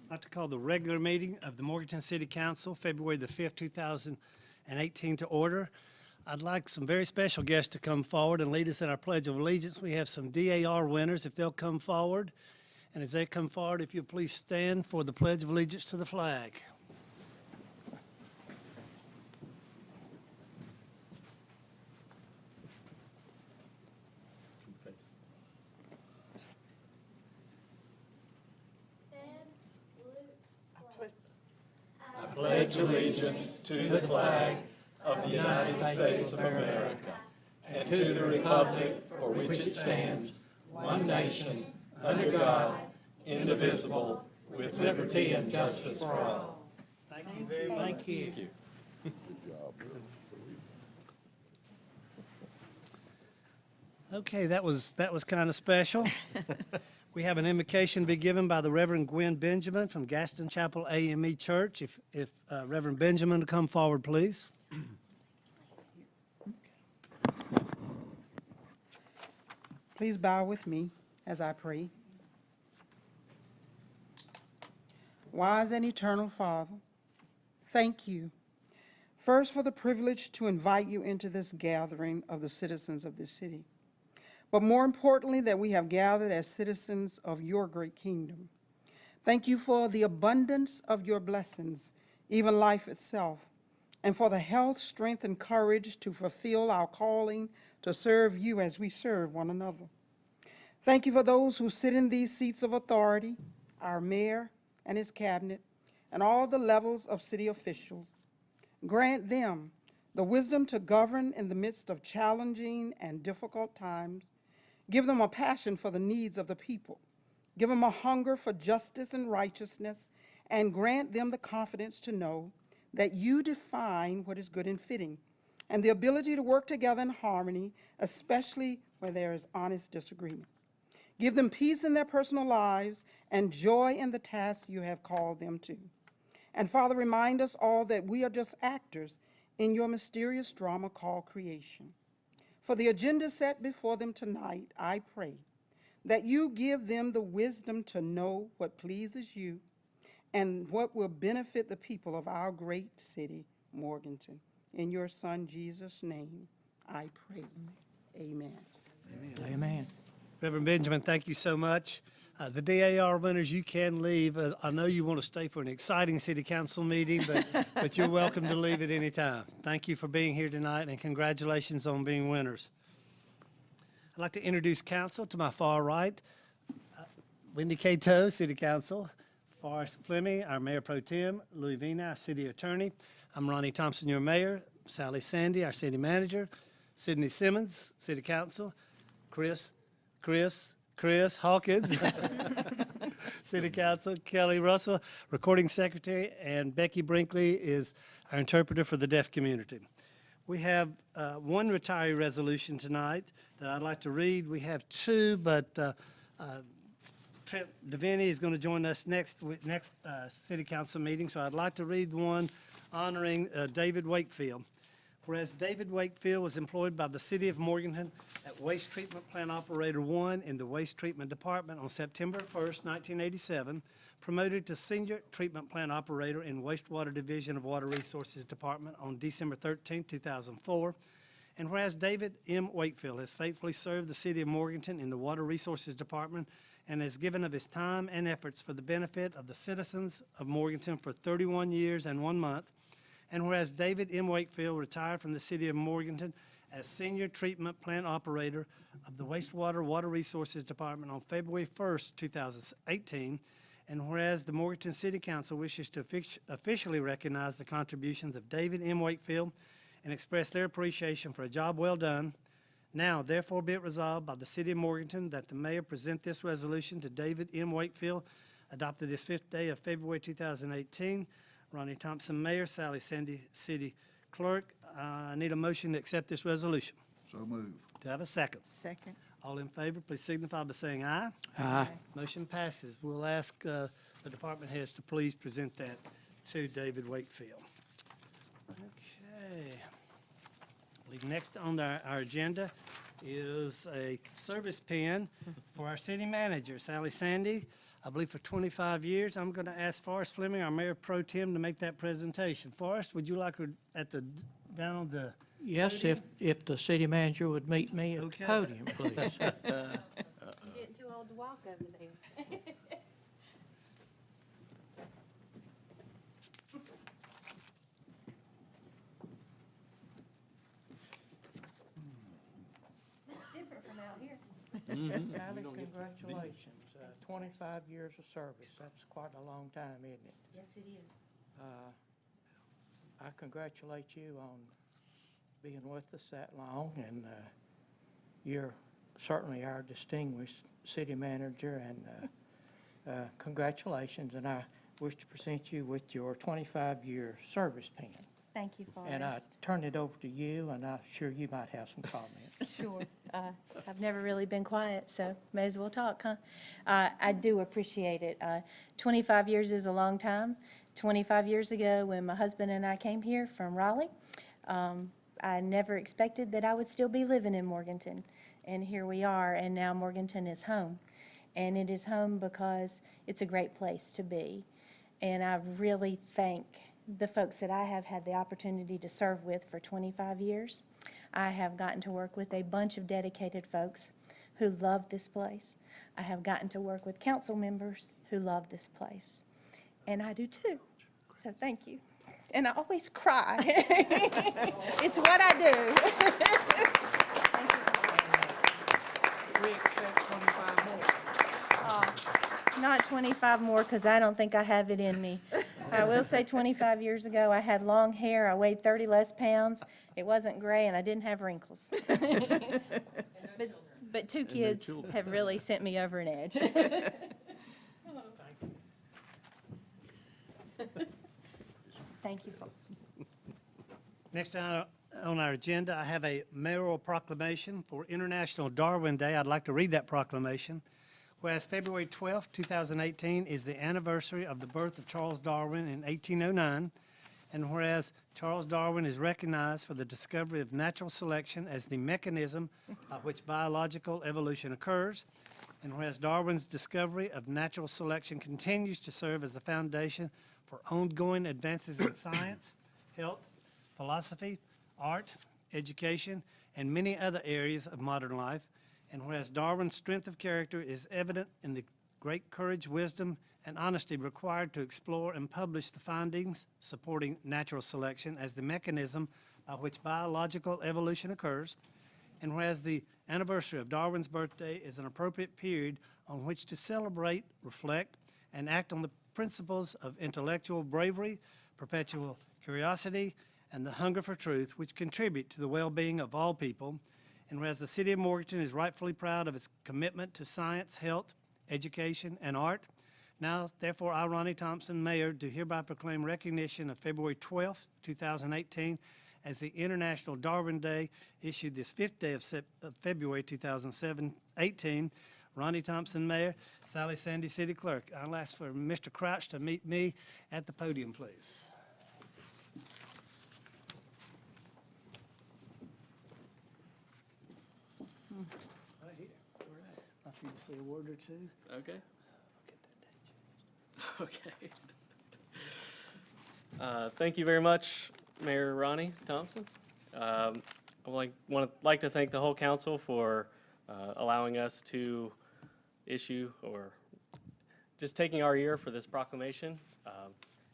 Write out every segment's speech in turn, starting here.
I'd like to call the regular meeting of the Morganton City Council, February the 5th, 2018 to order. I'd like some very special guests to come forward and lead us in our Pledge of Allegiance. We have some DAR winners, if they'll come forward. And as they come forward, if you'll please stand for the Pledge of Allegiance to the flag. Pledge allegiance to the flag of the United States of America and to the republic for which it stands, one nation, under God, indivisible, with liberty and justice for all. Thank you very much. Thank you. Okay, that was kind of special. We have an invocation to be given by the Reverend Gwen Benjamin from Gaston Chapel AME Church. If Reverend Benjamin to come forward, please. Please bow with me as I pray. Wise and eternal Father, thank you, first for the privilege to invite you into this gathering of the citizens of this city, but more importantly, that we have gathered as citizens of your great kingdom. Thank you for the abundance of your blessings, even life itself, and for the health, strength, and courage to fulfill our calling to serve you as we serve one another. Thank you for those who sit in these seats of authority, our mayor and his cabinet, and all the levels of city officials. Grant them the wisdom to govern in the midst of challenging and difficult times. Give them a passion for the needs of the people. Give them a hunger for justice and righteousness, and grant them the confidence to know that you define what is good and fitting, and the ability to work together in harmony, especially where there is honest disagreement. Give them peace in their personal lives and joy in the tasks you have called them to. And Father, remind us all that we are just actors in your mysterious drama called creation. For the agenda set before them tonight, I pray that you give them the wisdom to know what pleases you and what will benefit the people of our great city, Morganton. In your Son, Jesus' name, I pray. Amen. Amen. Reverend Benjamin, thank you so much. The DAR winners, you can leave. I know you want to stay for an exciting city council meeting, but you're welcome to leave at any time. Thank you for being here tonight, and congratulations on being winners. I'd like to introduce council. To my far right, Wendy Cato, City Council, Forrest Fleming, our Mayor Pro Tem, Louis Vina, our City Attorney. I'm Ronnie Thompson, your Mayor, Sally Sandy, our City Manager, Sydney Simmons, City Council, Chris Hawkins, City Council, Kelly Russell, Recording Secretary, and Becky Brinkley is our interpreter for the deaf community. We have one retiree resolution tonight that I'd like to read. We have two, but Trent Devaney is going to join us next City Council meeting, so I'd like to read one honoring David Wakefield. Whereas David Wakefield was employed by the City of Morganton at Waste Treatment Plant Operator 1 in the Waste Treatment Department on September 1st, 1987, promoted to Senior Treatment Plant Operator in Wastewater Division of Water Resources Department on December 13, 2004. And whereas David M. Wakefield has faithfully served the City of Morganton in the Water Resources Department and has given of his time and efforts for the benefit of the citizens of Morganton for 31 years and 1 month, and whereas David M. Wakefield retired from the City of Morganton as Senior Treatment Plant Operator of the Wastewater Water Resources Department on February 1st, 2018, and whereas the Morganton City Council wishes to officially recognize the contributions of David M. Wakefield and express their appreciation for a job well done, now therefore be it resolved by the City of Morganton that the Mayor present this resolution to David M. Wakefield, adopted this 5th day of February 2018, Ronnie Thompson, Mayor, Sally Sandy, City Clerk. I need a motion to accept this resolution. So moved. Do I have a second? Second. All in favor, please signify by saying aye. Aye. Motion passes. We'll ask the department heads to please present that to David Wakefield. Okay. I believe next on our agenda is a service pin for our city manager, Sally Sandy. I believe for 25 years. I'm going to ask Forrest Fleming, our Mayor Pro Tem, to make that presentation. Forrest, would you like her down on the, Yes, if the city manager would meet me at the Okay. podium, please. You're getting too old to walk over there. Looks different from out here. Sally, congratulations. 25 years of service. That's quite a long time, isn't it? Yes, it is. I congratulate you on being with us that long, and you're certainly our distinguished city manager, and congratulations. And I wish to present you with your 25-year service pin. Thank you, And I Forrest. turn it over to you, and I'm sure you might have some comments. Sure. I've never really been quiet, so may as well talk, huh? I do appreciate it. 25 years is a long time. 25 years ago, when my husband and I came here from Raleigh, I never expected that I would still be living in Morganton. And here we are, and now Morganton is home. And it is home because it's a great place to be. And I really thank the folks that I have had the opportunity to serve with for 25 years. I have gotten to work with a bunch of dedicated folks who love this place. I have gotten to work with council members who love this place. And I do too. So thank you. And I always cry. It's what I do. We expect 25 more. Not 25 more, because I don't think I have it in me. I will say 25 years ago, I had long hair, I weighed 30 less pounds, it wasn't gray, and I didn't have wrinkles. But two kids have really sent me over an edge. Thank you, folks. next on our agenda, I have a mayoral proclamation for International Darwin Day. I'd like to read that proclamation. Whereas February 12, 2018 is the anniversary of the birth of Charles Darwin in 1809, and whereas Charles Darwin is recognized for the discovery of natural selection as the mechanism by which biological evolution occurs, and whereas Darwin's discovery of natural selection continues to serve as the foundation for ongoing advances in science, health, philosophy, art, education, and many other areas of modern life, and whereas Darwin's strength of character is evident in the great courage, wisdom, and honesty required to explore and publish the findings supporting natural selection as the mechanism by which biological evolution occurs, and whereas the anniversary of Darwin's birthday is an appropriate period on which to celebrate, reflect, and act on the principles of intellectual bravery, perpetual curiosity, and the hunger for truth, which contribute to the well-being of all people, and whereas the city of Morganton is rightfully proud of its commitment to science, health, education, and art, now, therefore, I, Ronnie Thompson, Mayor, do hereby proclaim recognition of February 12, 2018, as the International Darwin Day, issued this 5th day of February 2018. Ronnie Thompson, Mayor, Sally Sandy, City Clerk. I'll ask for Mr. Crouch to meet me at the podium, please. Right here. I'd like you to say a word or two. Okay. Get that date changed. Okay. Thank you very much, Mayor Ronnie Thompson. I would like to thank the whole council for allowing us to issue or just taking our year for this proclamation,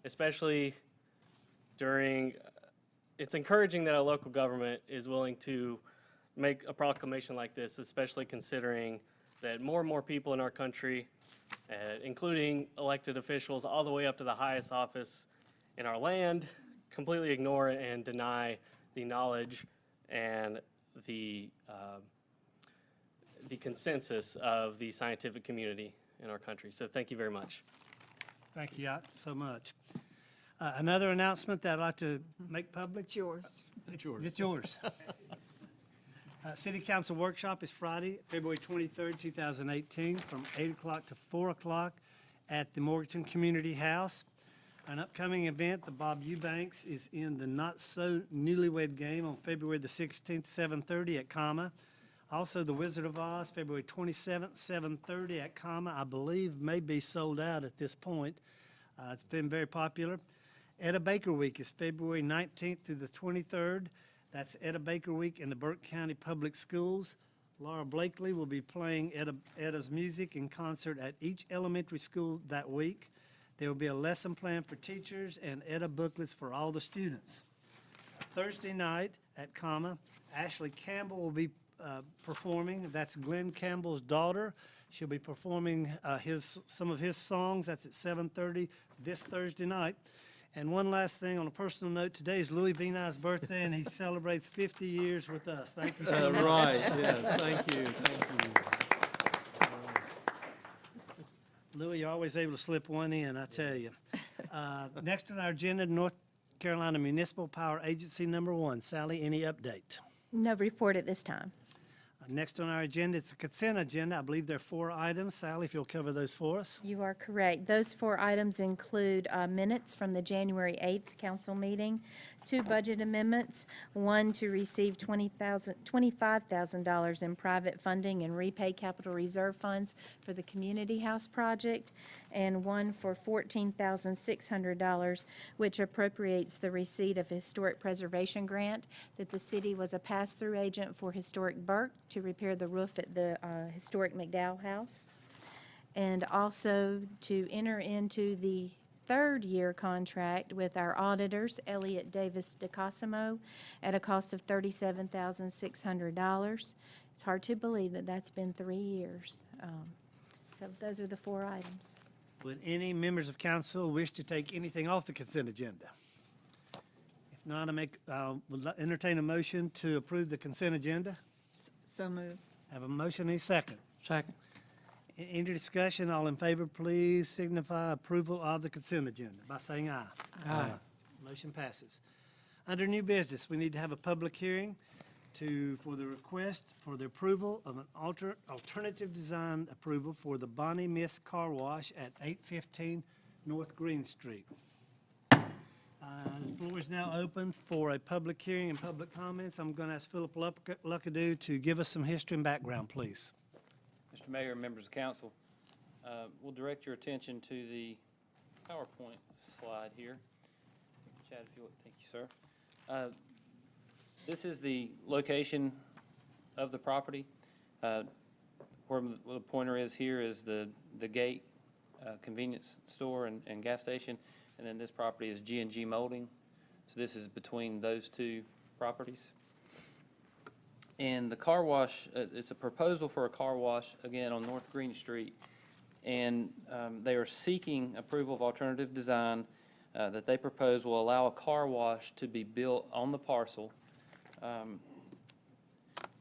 especially during, it's encouraging that a local government is willing to make a proclamation like this, especially considering that more and more people in our country, including elected officials all the way up to the highest office in our land, completely ignore and deny the knowledge and the consensus of the scientific community in our country. So thank you very much. Thank you so much. Another announcement that I'd like to make public. It's yours. It's yours. City Council Workshop is Friday, February 23rd, 2018, from 8 o'clock to 4 o'clock at the Morganton Community House. An upcoming event, the Bob Eubanks is in the Not So Newlywed Game on February the 16th, 7:30 at Comma. Also, The Wizard of Oz, February 27th, 7:30 at Comma, I believe may be sold out at this point. It's been very popular. Etta Baker Week is February 19th through the 23rd. That's Etta Baker Week in the Burke County Public Schools. Laura Blakely will be playing Etta's music in concert at each elementary school that week. There will be a lesson plan for teachers and Etta booklets for all the students. Thursday night at Comma, Ashley Campbell will be performing. That's Glenn Campbell's daughter. She'll be performing some of his songs. That's at 7:30 this Thursday night. And one last thing, on a personal note, today is Louis Vinay's birthday, and he celebrates 50 years with us. Thank you so much. Right, yes, thank you. Louis, you're always able to slip one in, I tell you. Next on our agenda, North Carolina Municipal Power Agency number 1. Sally, any update? No report at this time. Next on our agenda, it's a consent agenda. I believe there are 4 items. Sally, if you'll cover those for us. You are correct. Those 4 items include minutes from the January 8th council meeting, 2 budget amendments, 1 to receive $25,000 in private funding and repay capital reserve funds for the community house project, and 1 for $14,600, which appropriates the receipt of historic preservation grant that the city was a pass-through agent for Historic Burke to repair the roof at the historic McDowell House, and also to enter into the 3rd-year contract with our auditors, Elliott Davis DeCosimo, at a cost of $37,600. It's hard to believe that that's been 3 years. So those are the 4 items. Would any members of council wish to take anything off the consent agenda? If not, would entertain a motion to approve the consent agenda. So moved. Have a motion, any second? Second. Any discussion? All in favor, please signify approval of the consent agenda by saying aye. Aye. Motion passes. Under new business, we need to have a public hearing for the request for the approval of an alternative design approval for the Bonnie Miss Car Wash at 815 North Green Street. The floor is now open for a public hearing and public comments. I'm going to ask Philip Luckadoo to give us some history and background, please. Mr. Mayor and members of council, we'll direct your attention to the PowerPoint slide here. Chad, if you would, thank you, sir. This is the location of the property. Where the pointer is here is the gate, convenience store and gas station, and then this property is G&G Molding. So this is between those 2 properties. And the car wash, it's a proposal for a car wash, again, on North Green Street. And they are seeking approval of alternative design that they propose will allow a car wash to be built on the parcel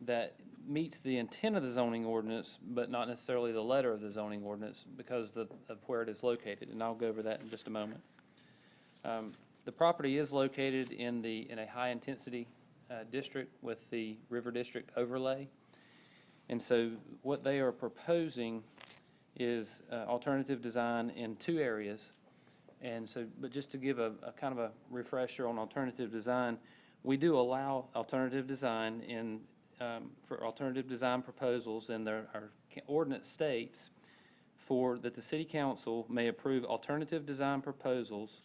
that meets the intent of the zoning ordinance, but not necessarily the letter of the zoning ordinance because of where it is located. And I'll go over that in just a moment. The property is located in a high-intensity district with the River District overlay. And so what they are proposing is alternative design in 2 areas. And so, but just to give a kind of a refresher on alternative design, we do allow alternative design for alternative design proposals, and our ordinance states that the city council may approve alternative design proposals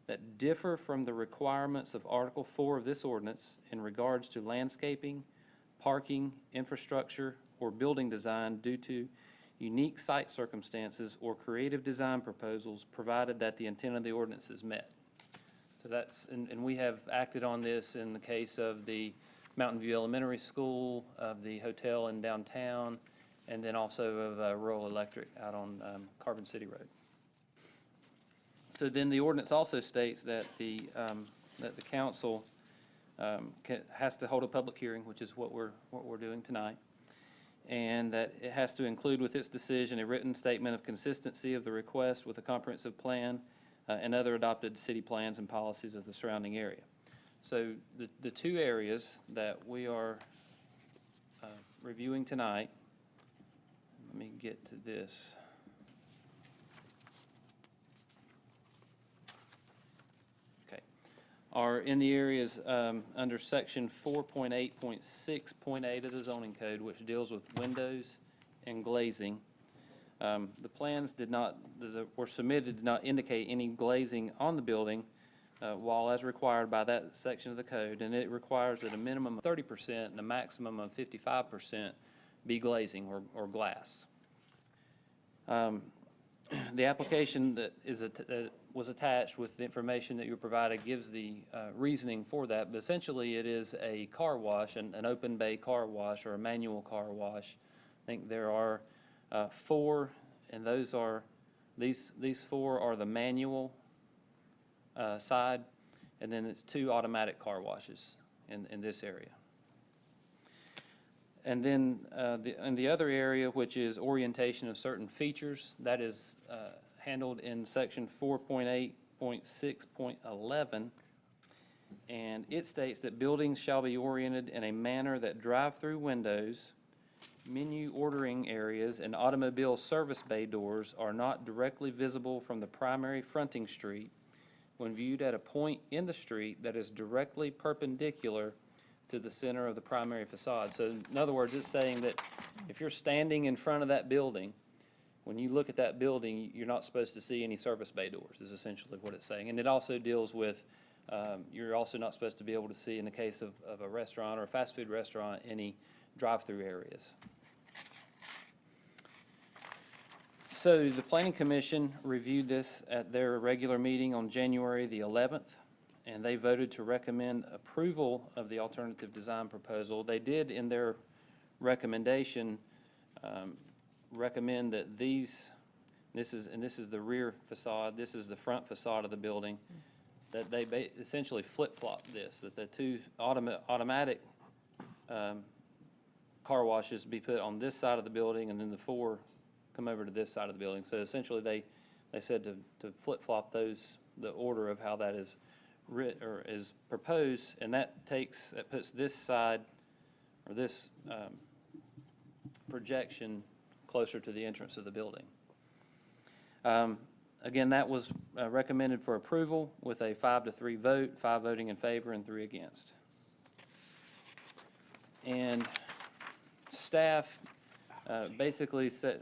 that differ from the requirements of Article 4 of this ordinance in regards to landscaping, parking, infrastructure, or building design due to unique site circumstances or creative design proposals, provided that the intent of the ordinance is met. So that's, and we have acted on this in the case of the Mountain View Elementary School, of the hotel in downtown, and then also of Rural Electric out on Carbon City Road. So then the ordinance also states that the council has to hold a public hearing, which is what we're doing tonight, and that it has to include with its decision a written statement of consistency of the request with a comprehensive plan and other adopted city plans and policies of the surrounding area. So the 2 areas that we are reviewing tonight, let me get to this. are in the areas under section 4.8.6.8 of the zoning code, which deals with windows and glazing. The plans did not, that were submitted did not indicate any glazing on the building, while as required by that section of the code, and it requires that a minimum of 30% and a maximum of 55% be glazing or glass. The application that was attached with the information that you provided gives the reasoning for that, but essentially it is a car wash, an open bay car wash or a manual car wash. I think there are 4, and those are, these 4 are the manual side, and then it's 2 automatic car washes in this area. And then in the other area, which is orientation of certain features, that is handled in section 4.8.6.11. And it states that buildings shall be oriented in a manner that drive-through windows, menu ordering areas, and automobile service bay doors are not directly visible from the primary fronting street when viewed at a point in the street that is directly perpendicular to the center of the primary facade. So in other words, it's saying that if you're standing in front of that building, when you look at that building, you're not supposed to see any service bay doors, is essentially what it's saying. And it also deals with, you're also not supposed to be able to see, in the case of a restaurant or a fast food restaurant, any drive-through areas. So the Planning Commission reviewed this at their regular meeting on January the 11th. And they voted to recommend approval of the alternative design proposal. They did, in their recommendation, recommend that this is the rear facade, this is the front facade of the building, that they essentially flip-flop this, that the 2 automatic car washes be put on this side of the building, and then the 4 come over to this side of the building. So essentially, they said to flip-flop those, the order of how that is is proposed, and that puts this side, or this projection closer to the entrance of the building. Again, that was recommended for approval with a 5-3 vote, 5 voting in favor and 3 against. And staff basically said,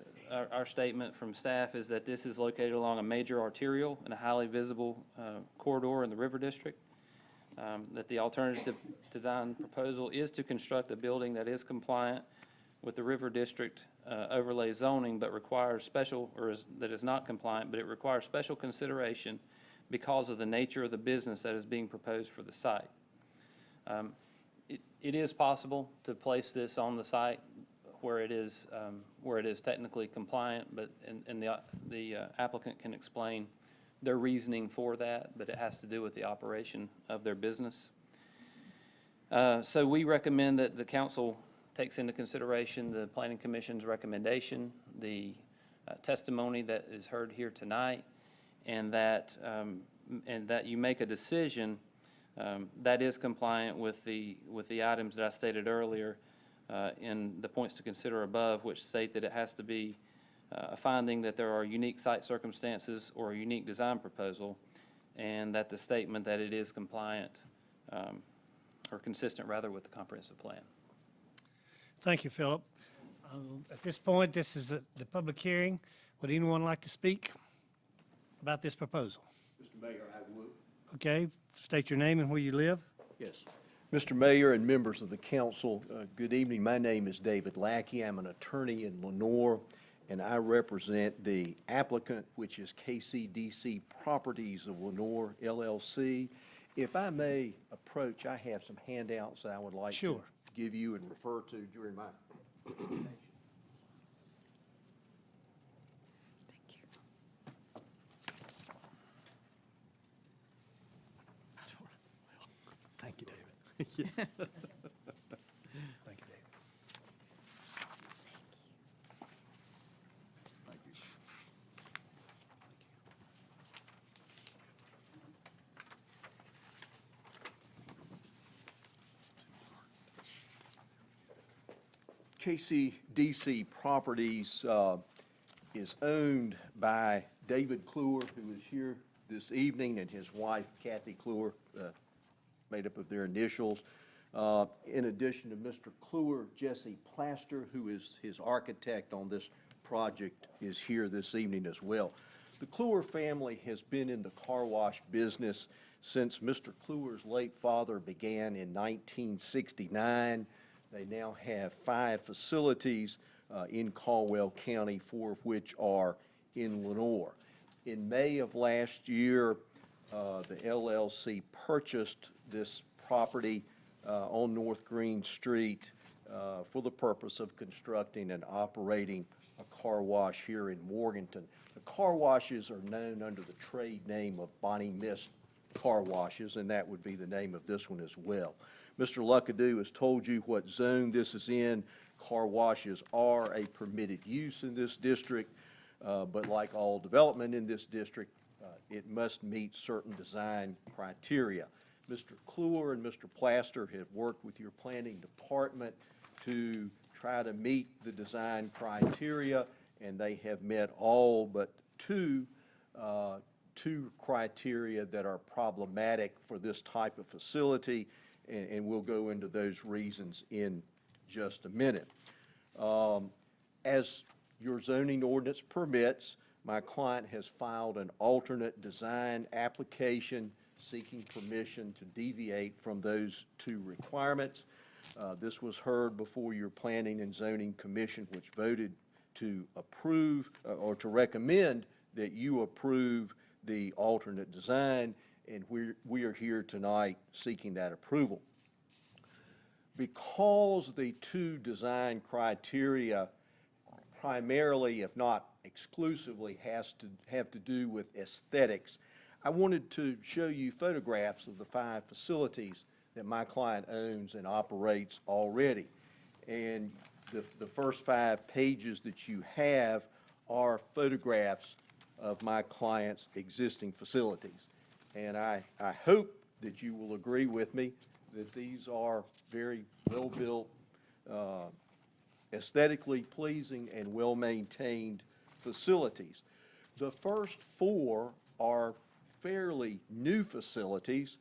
our statement from staff is that this is located along a major arterial and a highly visible corridor in the River District. That the alternative design proposal is to construct a building that is compliant with the River District overlay zoning, but requires special, that is not compliant, but it requires special consideration because of the nature of the business that is being proposed for the site. It is possible to place this on the site where it is technically compliant, but the applicant can explain their reasoning for that, but it has to do with the operation of their business. So we recommend that the council takes into consideration the Planning Commission's recommendation, the testimony that is heard here tonight, and that you make a decision that is compliant with the items that I stated earlier in the points to consider above, which state that it has to be a finding that there are unique site circumstances or a unique design proposal, and that the statement that it is compliant or consistent, rather, with the comprehensive plan. Thank you, Philip. At this point, this is the public hearing. Would anyone like to speak about this proposal? Mr. Mayor, I would. Okay, state your name and where you live. Yes. Mr. Mayor and members of the council, good evening. My name is David Lackey. I'm an attorney in Lenoir, and I represent the applicant, which is KCDC Properties of Lenoir, LLC. If I may approach, I have some handouts that I would like Sure. to give you and refer to during my presentation. Thank you, David. Thank you, David. KCDC Properties is owned by David Kluwer, who is here this evening, and his wife Kathy Kluwer, made up of their initials. In addition to Mr. Kluwer, Jesse Plaster, who is his architect on this project, is here this evening as well. The Kluwer family has been in the car wash business since Mr. Kluwer's late father began in 1969. They now have 5 facilities in Caldwell County, 4 of which are in Lenoir. In May of last year, the LLC purchased this property on North Green Street for the purpose of constructing and operating a car wash here in Morganton. The car washes are known under the trade name of Bonnie Mist Car Washes, and that would be the name of this one as well. Mr. Luckadoo has told you what zone this is in. Car washes are a permitted use in this district, but like all development in this district, it must meet certain design criteria. Mr. Kluwer and Mr. Plaster have worked with your planning department to try to meet the design criteria, and they have met all but two criteria that are problematic for this type of facility, and we'll go into those reasons in just a minute. As your zoning ordinance permits, my client has filed an alternate design application seeking permission to deviate from those 2 requirements. This was heard before your Planning and Zoning Commission, which voted to approve or to recommend that you approve the alternate design, and we are here tonight seeking that approval. Because the 2 design criteria primarily, if not exclusively, have to do with aesthetics, I wanted to show you photographs of the 5 facilities that my client owns and operates already. And the first 5 pages that you have are photographs of my client's existing facilities. And I hope that you will agree with me that these are very well-built, aesthetically pleasing, and well-maintained facilities. The first 4 are fairly new facilities,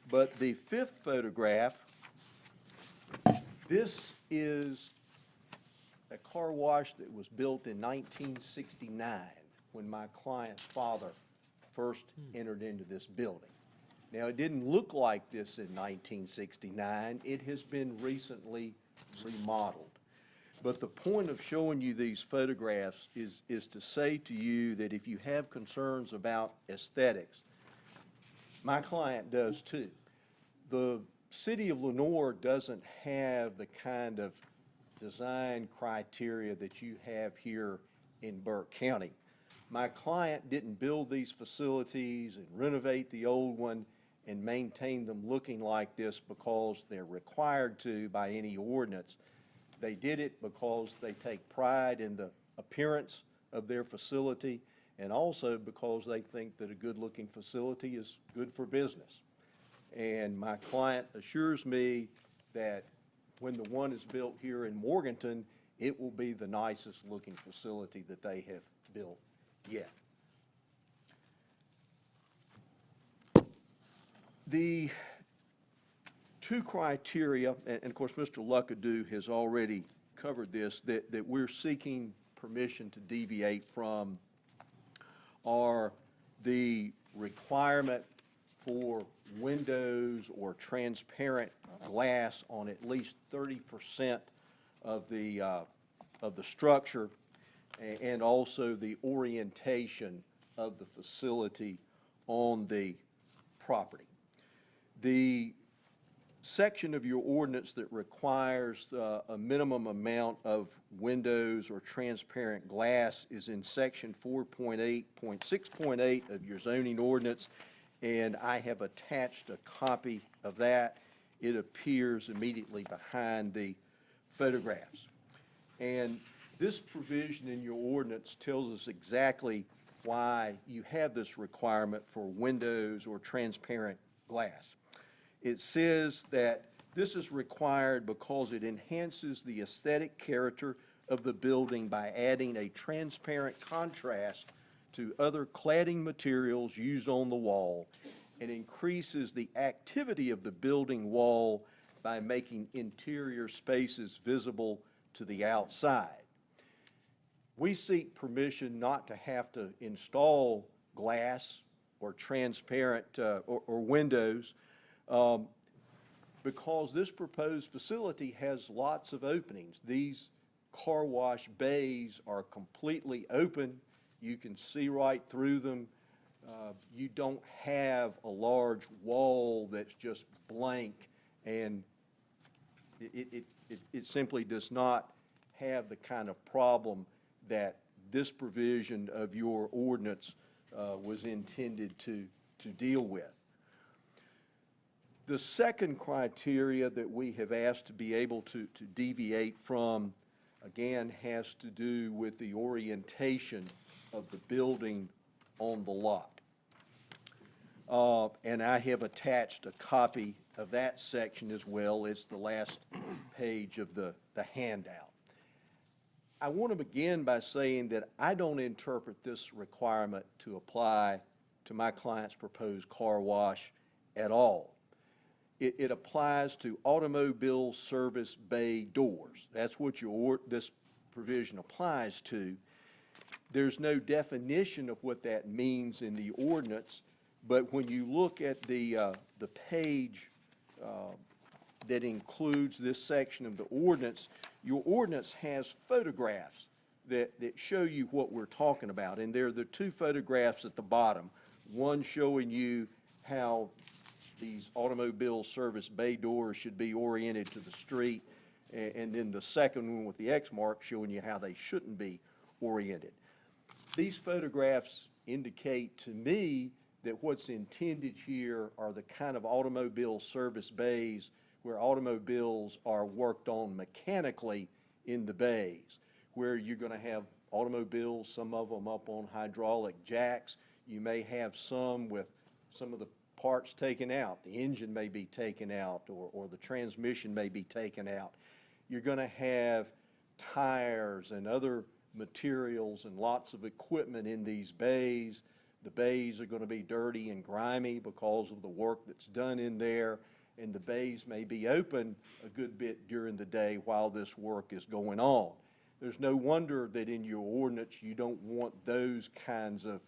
but the 5th photograph, this is a car wash that was built in 1969 when my client's father first entered into this building. Now, it didn't look like this in 1969. It has been recently remodeled. But the point of showing you these photographs is to say to you that if you have concerns about aesthetics, my client does too. The city of Lenoir doesn't have the kind of design criteria that you have here in Burke County. My client didn't build these facilities and renovate the old one and maintain them looking like this because they're required to by any ordinance. They did it because they take pride in the appearance of their facility, and also because they think that a good-looking facility is good for business. And my client assures me that when the one is built here in Morganton, it will be the nicest-looking facility that they have built yet. The 2 criteria, and of course Mr. Luckadoo has already covered this, that we're seeking permission to deviate from are the requirement for windows or transparent glass on at least 30% of the structure, and also the orientation of the facility on the property. The section of your ordinance that requires a minimum amount of windows or transparent glass is in section 4.8.6.8 of your zoning ordinance, and I have attached a copy of that. It appears immediately behind the photographs. And this provision in your ordinance tells us exactly why you have this requirement for windows or transparent glass. It says that this is required because it enhances the aesthetic character of the building by adding a transparent contrast to other cladding materials used on the wall and increases the activity of the building wall by making interior spaces visible to the outside. We seek permission not to have to install glass or transparent or windows because this proposed facility has lots of openings. These car wash bays are completely open. You can see right through them. You don't have a large wall that's just blank, and it simply does not have the kind of problem that this provision of your ordinance was intended to deal with. The second criteria that we have asked to be able to deviate from, again, has to do with the orientation of the building on the lot. And I have attached a copy of that section as well. It's the last page of the handout. I want to begin by saying that I don't interpret this requirement to apply to my client's proposed car wash at all. It applies to automobile service bay doors. That's what this provision applies to. There's no definition of what that means in the ordinance, but when you look at the page that includes this section of the ordinance, your ordinance has photographs that show you what we're talking about. And there are the two photographs at the bottom, one showing you how these automobile service bay doors should be oriented to the street, and then the second one with the X mark showing you how they shouldn't be oriented. These photographs indicate to me that what's intended here are the kind of automobile service bays where automobiles are worked on mechanically in the bays, where you're going to have automobiles, some of them up on hydraulic jacks. You may have some with some of the parts taken out. The engine may be taken out, or the transmission may be taken out. You're going to have tires and other materials and lots of equipment in these bays. The bays are going to be dirty and grimy because of the work that's done in there, and the bays may be open a good bit during the day while this work is going on. There's no wonder that in your ordinance you don't want those kinds of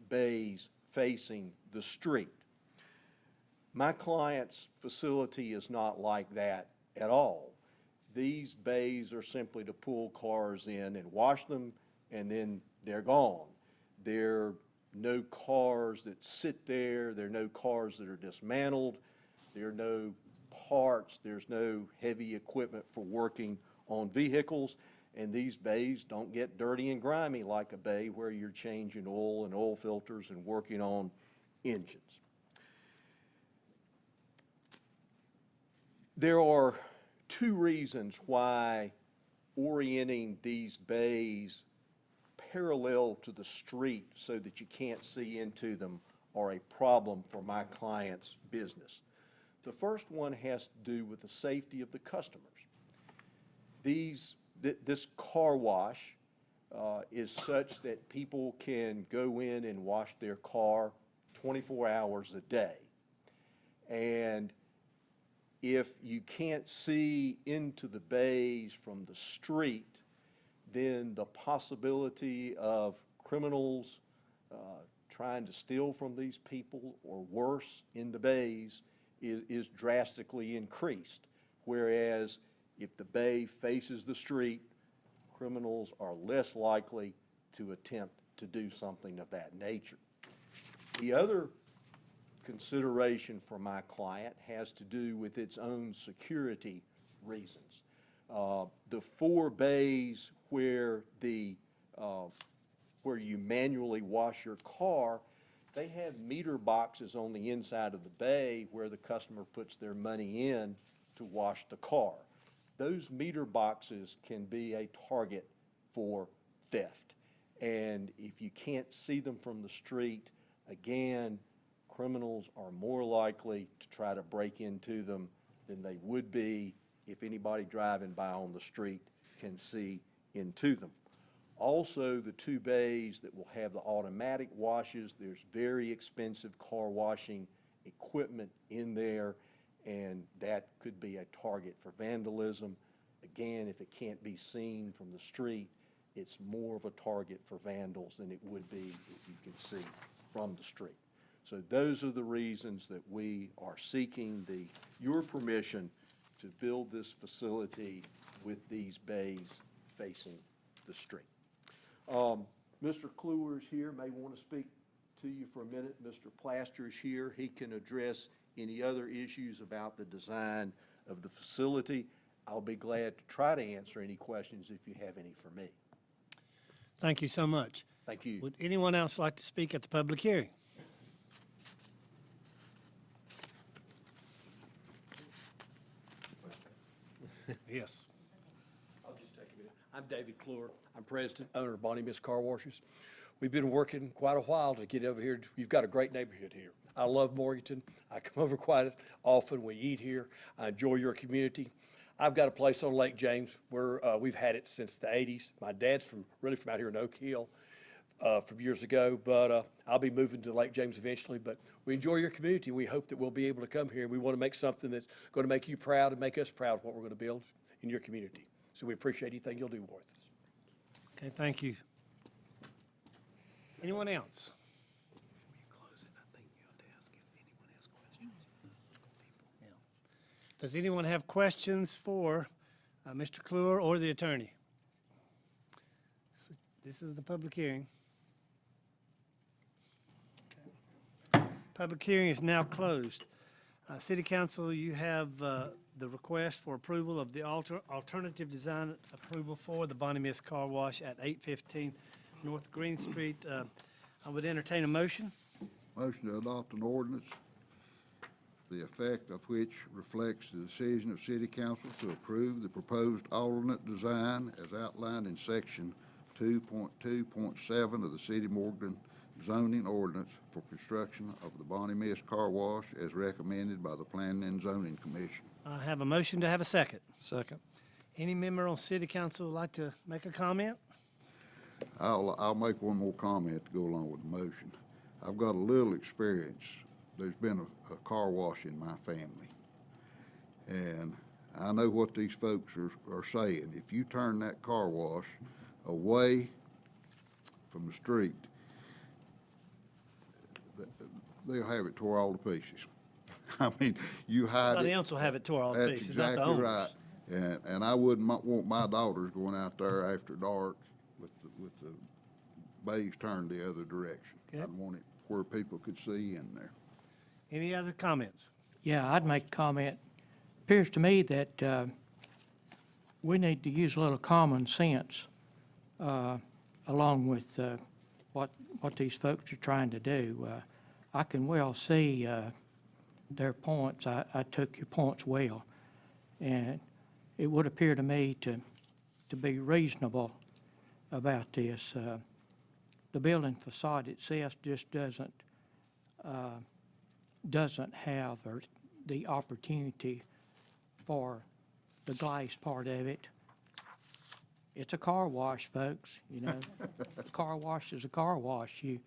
bays facing the street. My client's facility is not like that at all. These bays are simply to pull cars in and wash them, and then they're gone. There are no cars that sit there. There are no cars that are dismantled. There are no parts. There's no heavy equipment for working on vehicles. And these bays don't get dirty and grimy like a bay where you're changing oil and oil filters and working on engines. There are two reasons why orienting these bays parallel to the street so that you can't see into them are a problem for my client's business. The first one has to do with the safety of the customers. This car wash is such that people can go in and wash their car 24 hours a day. And if you can't see into the bays from the street, then the possibility of criminals trying to steal from these people or worse in the bays is drastically increased. Whereas if the bay faces the street, criminals are less likely to attempt to do something of that nature. The other consideration for my client has to do with its own security reasons. The four bays where you manually wash your car, they have meter boxes on the inside of the bay where the customer puts their money in to wash the car. Those meter boxes can be a target for theft. And if you can't see them from the street, again, criminals are more likely to try to break into them than they would be if anybody driving by on the street can see into them. Also, the two bays that will have the automatic washes, there's very expensive car washing equipment in there, and that could be a target for vandalism. Again, if it can't be seen from the street, it's more of a target for vandals than it would be if you can see from the street. So those are the reasons that we are seeking your permission to build this facility with these bays facing the street. Mr. Kluwer is here, may want to speak to you for a minute. Mr. Plaster is here. He can address any other issues about the design of the facility. I'll be glad to try to answer any questions if you have any for me. Thank you so much. Thank you. Would anyone else like to speak at the public hearing? Yes. I'll just take a minute. I'm David Kluwer. I'm president, owner of Bonnie Miss Car Washes. We've been working quite a while to get over here. You've got a great neighborhood here. I love Morganton. I come over quite often. We eat here. I enjoy your community. I've got a place on Lake James where we've had it since the 80s. My dad's really from out here in Oak Hill from years ago, but I'll be moving to Lake James eventually. But we enjoy your community. We hope that we'll be able to come here. We want to make something that's going to make you proud and make us proud of what we're going to build in your community. So we appreciate anything you'll do with us. Okay, thank you. Anyone else? Before you close it, I think you ought to ask if anyone has questions. Does anyone have questions for Mr. Kluwer or the attorney? This is the public hearing. Okay. Public hearing is now closed. City Council, you have the request for approval of the alternative design approval for the Bonnie Miss Car Wash at 815 North Green Street. I would entertain a motion. Motion to adopt an ordinance, the effect of which reflects the decision of City Council to approve the proposed alternate design as outlined in Section 2.2.7 of the City of Morganton zoning ordinance for construction of the Bonnie Miss Car Wash as recommended by the Planning and Zoning Commission. I have a motion to have a second. Second. Any member on City Council would like to make a comment? I'll make one more comment to go along with the motion. I've got a little experience. There's been a car wash in my family. And I know what these folks are saying. If you turn that car wash away from the street, they'll have it tore all to pieces. I mean, you hide Somebody it. else will have it tore all to That's pieces, not the exactly owners. right. And I wouldn't want my daughters going out there after dark with the bays turned the other direction. Okay. I'd want it where people could see in there. Any other comments? Yeah, I'd make a comment. Appears to me that we need to use a little common sense along with what these folks are trying to do. I can well see their points. I took your points well. And it would appear to me to be reasonable about this. The building facade itself just doesn't have the opportunity for the glass part of it. It's a car wash, folks, you know. A car wash is a car wash. You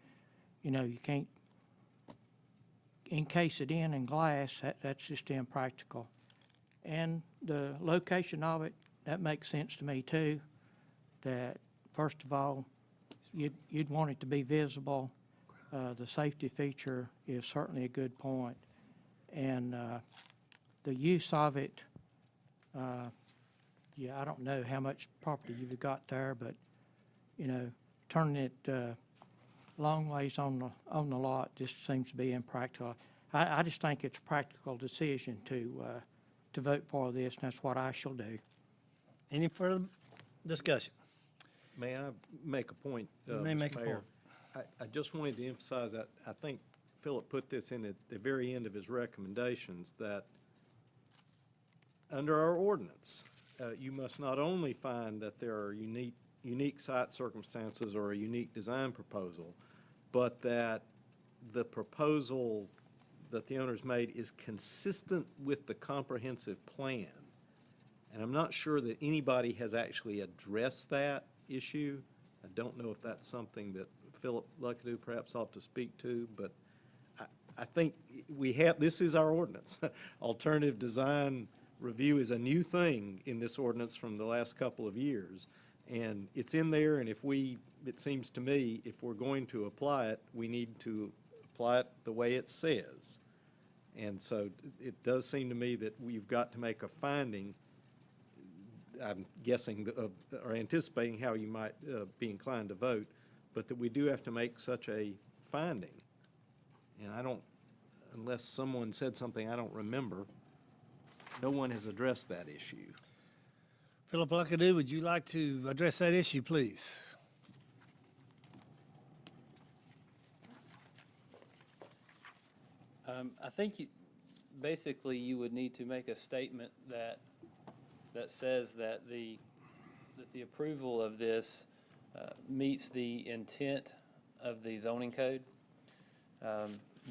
know, you can't encase it in glass. That's just impractical. And the location of it, that makes sense to me too, that first of all, you'd want it to be visible. The safety feature is certainly a good point. And the use of it, I don't know how much property you've got there, but, you know, turning it long ways on the lot just seems to be impractical. I just think it's a practical decision to vote for this, and that's what I shall do. Any further discussion? May I make a point? You may Mr. make a Mayor? I just wanted to emphasize that I think Philip put this in at the very end of his recommendations, that under our ordinance, you must not only find that there are unique site circumstances or a unique design proposal, but that the proposal that the owners made is consistent with the comprehensive plan. And I'm not sure that anybody has actually addressed that issue. I don't know if that's something that Philip Luckadoo perhaps ought to speak to, but I think we have, this is our ordinance. Alternative design review is a new thing in this ordinance from the last couple of years. And it's in there, and it seems to me, if we're going to apply it, we need to apply it the way it says. And so it does seem to me that we've got to make a finding, I'm guessing, or anticipating how you might be inclined to vote, but that we do have to make such a finding. And I don't, unless someone said something I don't remember, no one has addressed that issue. Philip Luckadoo, would you like to address that issue, please? I think basically you would need to make a statement that says that the approval of this meets the intent of the zoning code,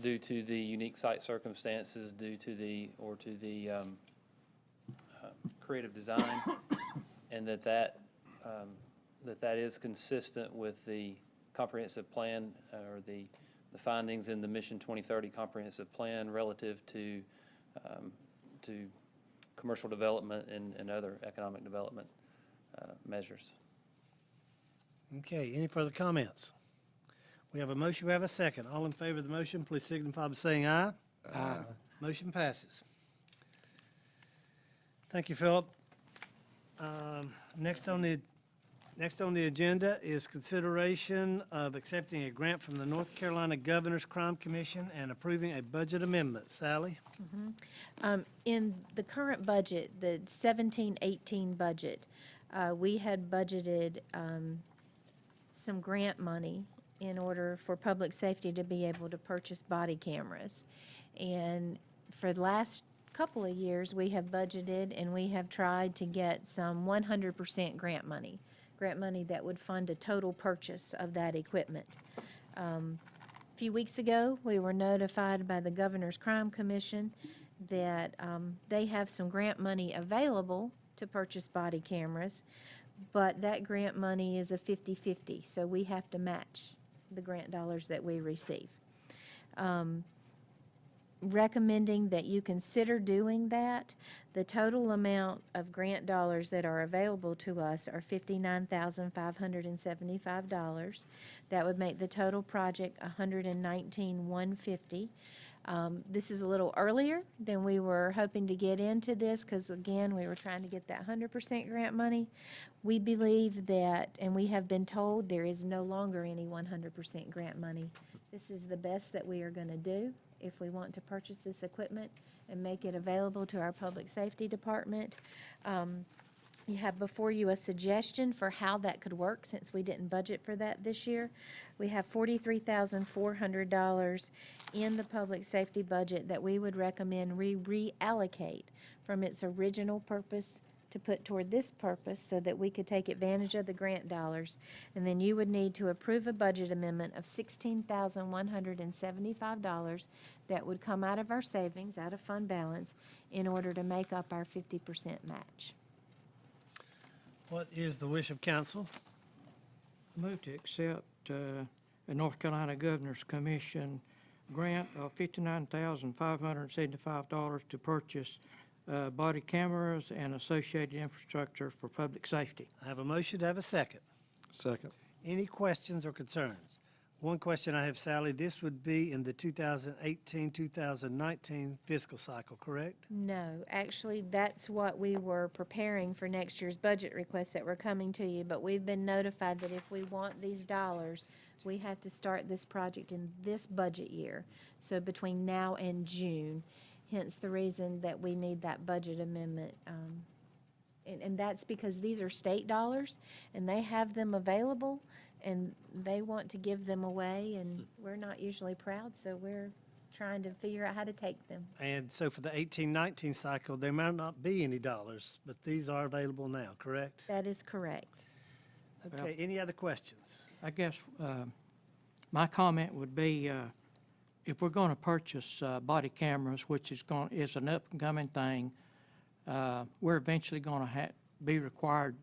due to the unique site circumstances, due to the creative design, and that is consistent with the comprehensive plan, or the findings in the Mission 2030 comprehensive plan relative to commercial development and other economic development measures. Okay, any further comments? We have a motion, we have a second. All in favor of the motion, please signify by saying aye. Aye. Motion passes. Thank you, Philip. Next on the agenda is consideration of accepting a grant from the North Carolina Governor's Crime Commission and approving a budget amendment. Sally? In the current budget, the 17-18 budget, we had budgeted some grant money in order for public safety to be able to purchase body cameras. And for the last couple of years, we have budgeted and we have tried to get some 100% grant money that would fund a total purchase of that equipment. A few weeks ago, we were notified by the Governor's Crime Commission that they have some grant money available to purchase body cameras, but that grant money is a 50-50, so we have to match the grant dollars that we receive. Recommending that you consider doing that. The total amount of grant dollars that are available to us are $59,575. That would make the total project $119,150. This is a little earlier than we were hoping to get into this, because again, we were trying to get that 100% grant money. We believe that, and we have been told, there is no longer any 100% grant money. This is the best that we are going to do if we want to purchase this equipment and make it available to our public safety department. You have before you a suggestion for how that could work, since we didn't budget for that this year. We have $43,400 in the public safety budget that we would recommend we reallocate from its original purpose to put toward this purpose, so that we could take advantage of the grant dollars. And then you would need to approve a budget amendment of $16,175 that would come out of our savings, out of fund balance, in order to make up our 50% match. What is the wish of council? Move to accept the North Carolina Governor's Commission grant of $59,575 to purchase body cameras and associated infrastructure for public safety. I have a motion, to have a second. Second. Any questions or concerns? One question I have, Sally, this would be in the 2018-2019 fiscal cycle, correct? No, actually, that's what we were preparing for next year's budget requests that were coming to you, but we've been notified that if we want these dollars, we have to start this project in this budget year, so between now and June, hence the reason that we need that budget amendment. And that's because these are state dollars, and they have them available, and they want to give them away, and we're not usually proud, so we're trying to figure out how to take them. And so for the 18-19 cycle, there might not be any dollars, but these are available now, correct? That is correct. Okay, any other questions? I guess my comment would be, if we're going to purchase body cameras, which is an up-and-coming thing, we're eventually going to be required,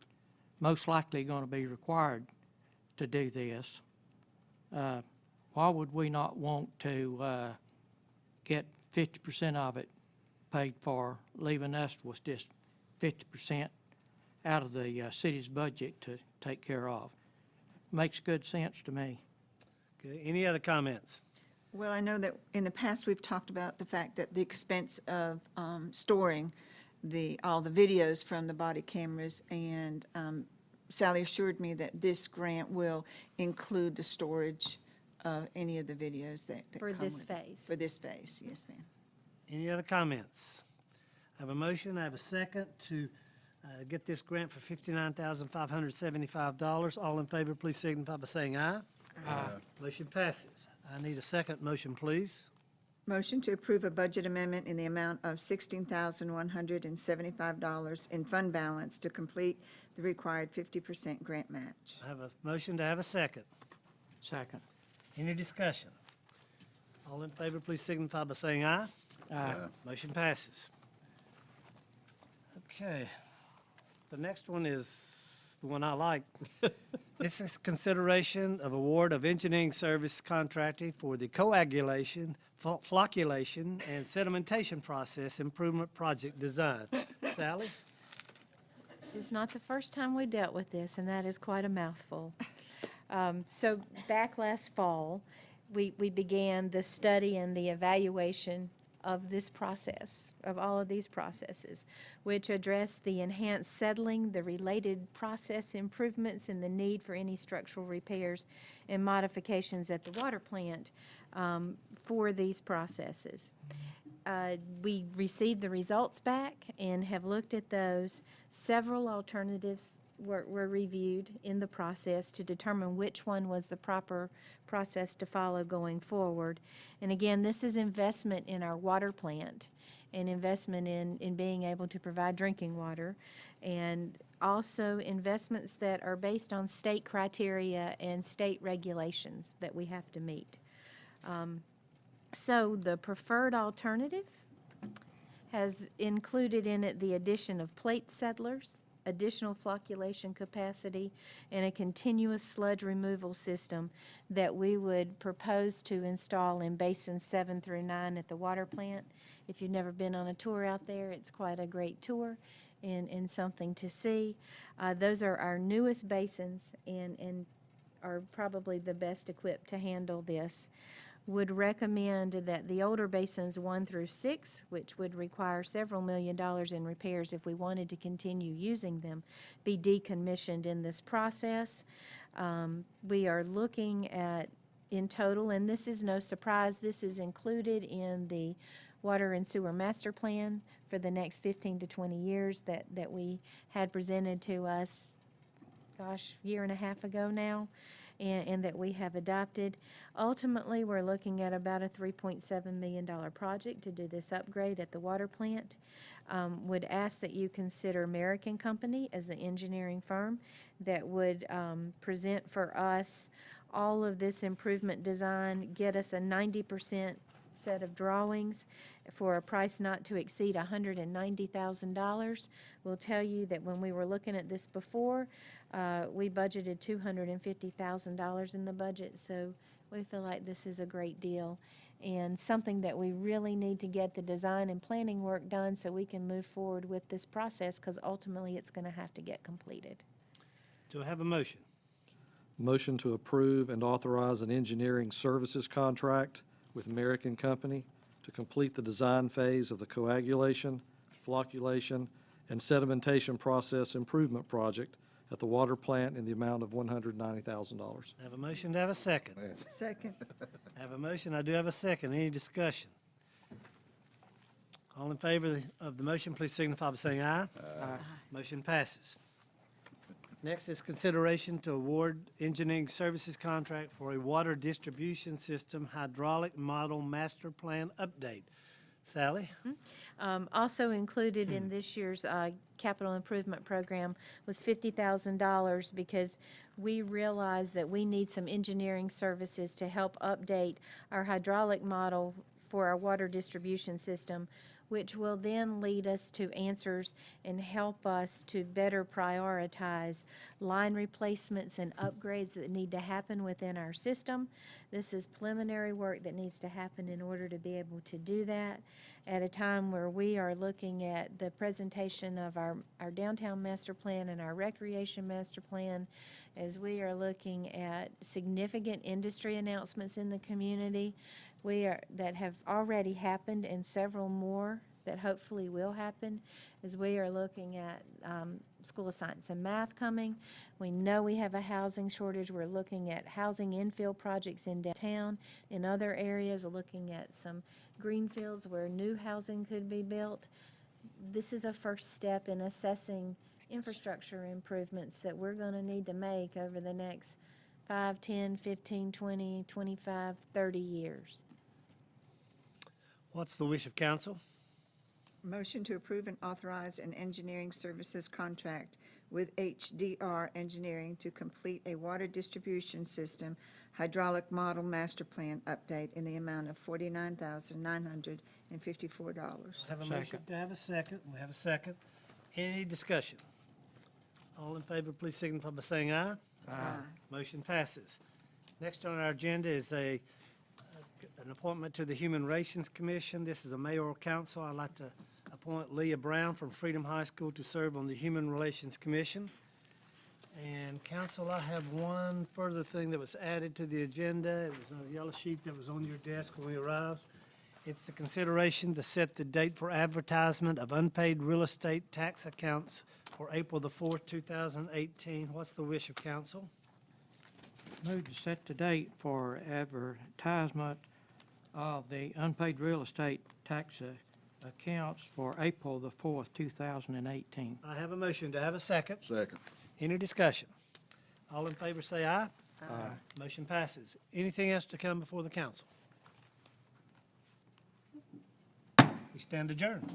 most likely going to be required to do this. Why would we not want to get 50% of it paid for, leaving us with just 50% out of the city's budget to take care of. Makes good sense to me. Okay, any other comments? Well, I know that in the past, we've talked about the fact that the expense of storing all the videos from the body cameras, and Sally assured me that this grant will include the storage of any of the videos that For come this with it. phase. For this phase, yes, ma'am. Any other comments? I have a motion, I have a second to get this grant for $59,575. All in favor, please signify by saying aye. Aye. Motion passes. I need a second motion, please. Motion to approve a budget amendment in the amount of $16,175 in fund balance to complete the required 50% grant match. I have a motion to have a second. Second. Any discussion? All in favor, please signify by saying aye. Aye. Motion passes. Okay. The next one is the one I like. This is consideration of award of engineering service contracting for the coagulation, flocculation, and sedimentation process improvement project design. Sally? This is not the first time we dealt with this, and that is quite a mouthful. So back last fall, we began the study and the evaluation of this process, of all of these processes, which address the enhanced settling, the related process improvements, and the need for any structural repairs and modifications at the water plant for these processes. We received the results back and have looked at those. Several alternatives were reviewed in the process to determine which one was the proper process to follow going forward. And again, this is investment in our water plant and investment in being able to provide drinking water, and also investments that are based on state criteria and state regulations that we have to meet. So the preferred alternative has included in it the addition of plate settlers, additional flocculation capacity, and a continuous sludge removal system that we would propose to install in basins 7 through 9 at the water plant. If you've never been on a tour out there, it's quite a great tour and something to see. Those are our newest basins and are probably the best equipped to handle this. Would recommend that the older basins 1 through 6, which would require several $1 million in repairs if we wanted to continue using them, be decommissioned in this process. We are looking at, in total, and this is no surprise, this is included in the Water and Sewer Master Plan for the next 15 to 20 years that we had presented to us, year and a half ago now. And that we have adopted. Ultimately, we're looking at about a $3.7 million project to do this upgrade at the water plant. Would ask that you consider American Company as the engineering firm that would present for us all of this improvement design, get us a 90% set of drawings for a price not to exceed $190,000. We'll tell you that when we were looking at this before, we budgeted $250,000 in the budget, so we feel like this is a great deal and something that we really need to get the design and planning work done so we can move forward with this process, because ultimately it's going to have to get completed. Do I have a motion? Motion to approve and authorize an engineering services contract with American Company to complete the design phase of the coagulation, flocculation, and sedimentation process improvement project at the water plant in the amount of $190,000. I have a motion to have a second. Second. I have a motion, I do have a second. Any discussion? All in favor of the motion, please signify by saying aye. Aye. Motion passes. Next is consideration to award engineering services contract for a water distribution system hydraulic model master plan update. Sally? Also included in this year's capital improvement program was $50,000 because we realized that we need some engineering services to help update our hydraulic model for our water distribution system. which will then lead us to answers and help us to better prioritize line replacements and upgrades that need to happen within our system. This is preliminary work that needs to happen in order to be able to do that at a time where we are looking at the presentation of our downtown master plan and our recreation master plan, as we are looking at significant industry announcements in the community that have already happened and several more that hopefully will happen, as we are looking at School of Science and Math coming. We know we have a housing shortage. We're looking at housing infill projects in downtown, in other areas, looking at some greenfields where new housing could be built. This is a first step in assessing infrastructure improvements that we're going to need to make over the next 5, 10, 15, 20, 25, 30 years. What's the wish of council? Motion to approve and authorize an engineering services contract with HDR Engineering to complete a water distribution system hydraulic model master plan update in the amount of $49,954. Have a motion to have a second. We have a second. Any discussion? All in favor, please signify by saying aye. Aye. Motion passes. Next on our agenda is an appointment to the Human Relations Commission. This is a mayoral council. I'd like to appoint Leah Brown from Freedom High School to serve on the Human Relations Commission. And council, I have one further thing that was added to the agenda. It was a yellow sheet that was on your desk when we arrived. It's the consideration to set the date for advertisement of unpaid real estate tax accounts for April the 4th, 2018. What's the wish of council? Move to set the date for advertisement of the unpaid real estate tax accounts for April the 4th, 2018. I have a motion. To have a second? Second. Any discussion? All in favor say aye. Aye. Motion passes. Anything else to come before the council? We stand adjourned.